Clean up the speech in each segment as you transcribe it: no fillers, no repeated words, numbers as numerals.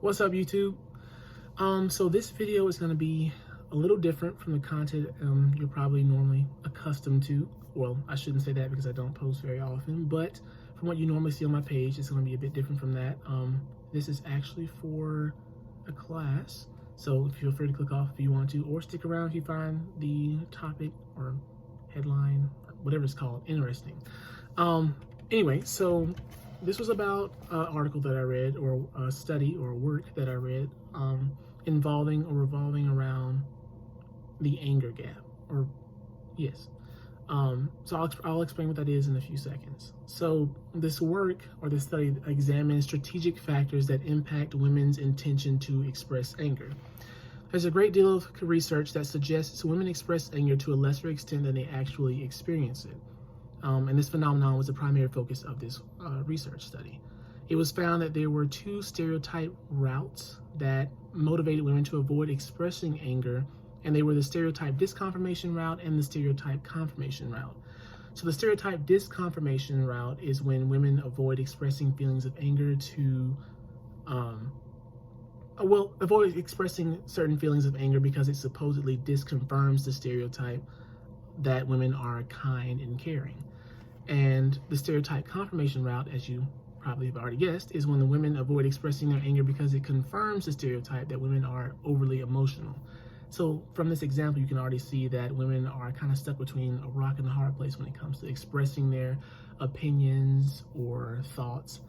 What's up, YouTube? So this video is going to be a little different from the content you're probably normally accustomed to. Well, I shouldn't say that because I don't post very often, but from what you normally see on my page, it's going to be a bit different from that. This is actually for a class, so feel free to click off if you want to, or stick around if you find the topic or headline, or whatever it's called, interesting. Anyway, so this was about an article that I read, or a study or a work that I read, involving or revolving around the anger gap, or yes. So I'll explain what that is in a few seconds. So this work or this study examines strategic factors that impact women's intention to express anger. There's a great deal of research that suggests women express anger to a lesser extent than they actually experience it. And this phenomenon was the primary focus of this research study. It was found that there were two stereotype routes that motivated women to avoid expressing anger, and they were the stereotype disconfirmation route and the stereotype confirmation route. So the stereotype disconfirmation route is when women avoid expressing feelings of anger to, avoid expressing certain feelings of anger because it supposedly disconfirms the stereotype that women are kind and caring. And the stereotype confirmation route, as you probably have already guessed, is when the women avoid expressing their anger because it confirms the stereotype that women are overly emotional. So from this example, you can already see that women are kind of stuck between a rock and a hard place when it comes to expressing their opinions or thoughts,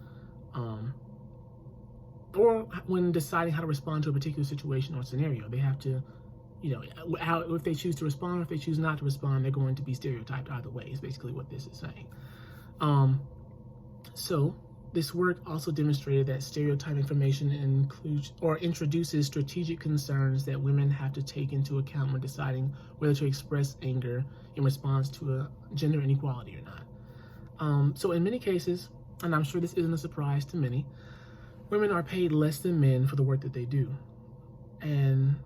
or when deciding how to respond to a particular situation or scenario. They have to, if they choose to respond or if they choose not to respond, they're going to be stereotyped either way, is basically what this is saying. So this work also demonstrated that stereotype information includes or introduces strategic concerns that women have to take into account when deciding whether to express anger in response to a gender inequality or not. So in many cases, and I'm sure this isn't a surprise to many, women are paid less than men for the work that they do, and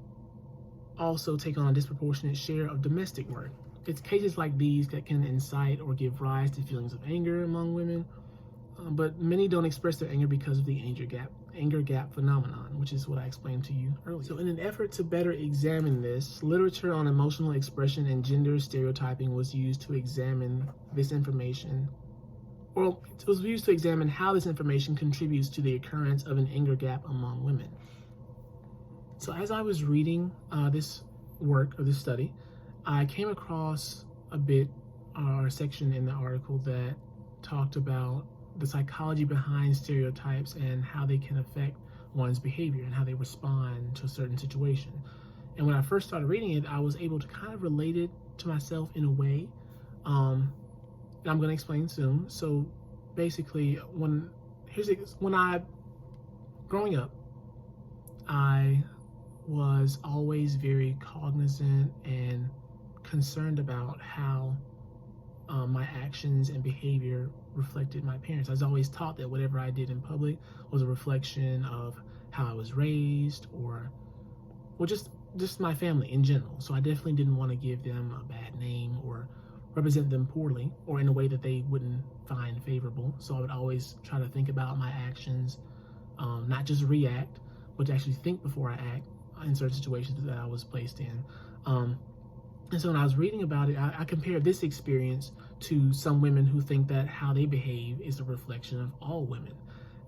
also take on a disproportionate share of domestic work. It's cases like these that can incite or give rise to feelings of anger among women, but many don't express their anger because of the anger gap phenomenon, which is what I explained to you earlier. So in an effort to better examine this, literature on emotional expression and gender stereotyping was used to examine this information, or it was used to examine how this information contributes to the occurrence of an anger gap among women. So as I was reading this work or this study, I came across a section in the article that talked about the psychology behind stereotypes and how they can affect one's behavior and how they respond to a certain situation. And when I first started reading it, I was able to kind of relate it to myself in a way, and I'm going to explain soon. So basically, growing up, I was always very cognizant and concerned about how my actions and behavior reflected my parents. I was always taught that whatever I did in public was a reflection of how I was raised, or just my family in general. So I definitely didn't want to give them a bad name or represent them poorly or in a way that they wouldn't find favorable. So I would always try to think about my actions, not just react, but to actually think before I act in certain situations that I was placed in. And so when I was reading about it, I compared this experience to some women who think that how they behave is a reflection of all women,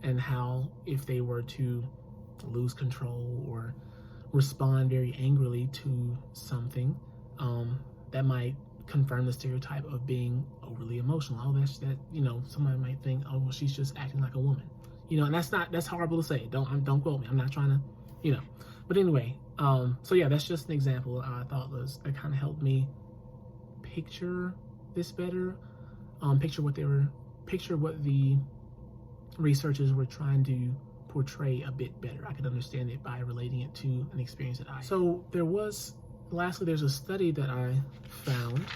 and how if they were to lose control or respond very angrily to something, that might confirm the stereotype of being overly emotional. Oh, somebody might think, oh, well, she's just acting like a woman. And that's horrible to say. Don't quote me. I'm not trying to, But anyway, so yeah, that's just an example I thought that kind of helped me picture this better, picture what the researchers were trying to portray a bit better. I could understand it by relating it to an experience that I had. So there's a study that I found.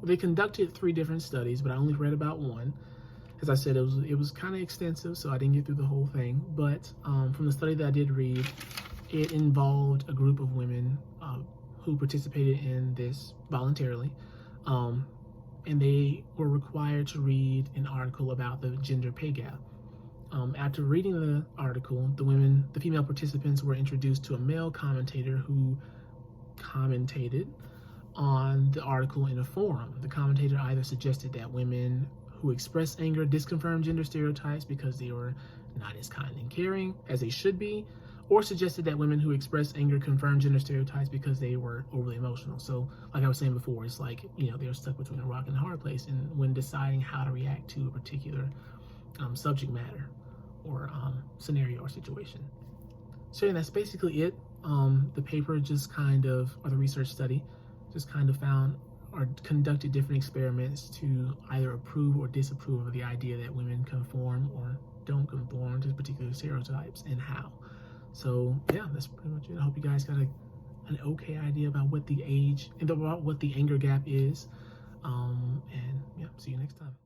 They conducted 3 different studies, but I only read about one. As I said, it was kind of extensive, so I didn't get through the whole thing. But from the study that I did read, it involved a group of women who participated in this voluntarily, and they were required to read an article about the gender pay gap. After reading the article, the female participants were introduced to a male commentator who commentated on the article in a forum. The commentator either suggested that women who express anger disconfirm gender stereotypes because they were not as kind and caring as they should be, or suggested that women who express anger confirm gender stereotypes because they were overly emotional. So, like I was saying before, it's like, they're stuck between a rock and a hard place, and when deciding how to react to a particular subject matter or scenario or situation. So, that's basically it. The paper just or the research study just kind of found or conducted different experiments to either approve or disapprove of the idea that women conform or don't conform to particular stereotypes, and how. So yeah, that's pretty much it. I hope you guys got an okay idea about what the anger gap is. And yeah, see you next time.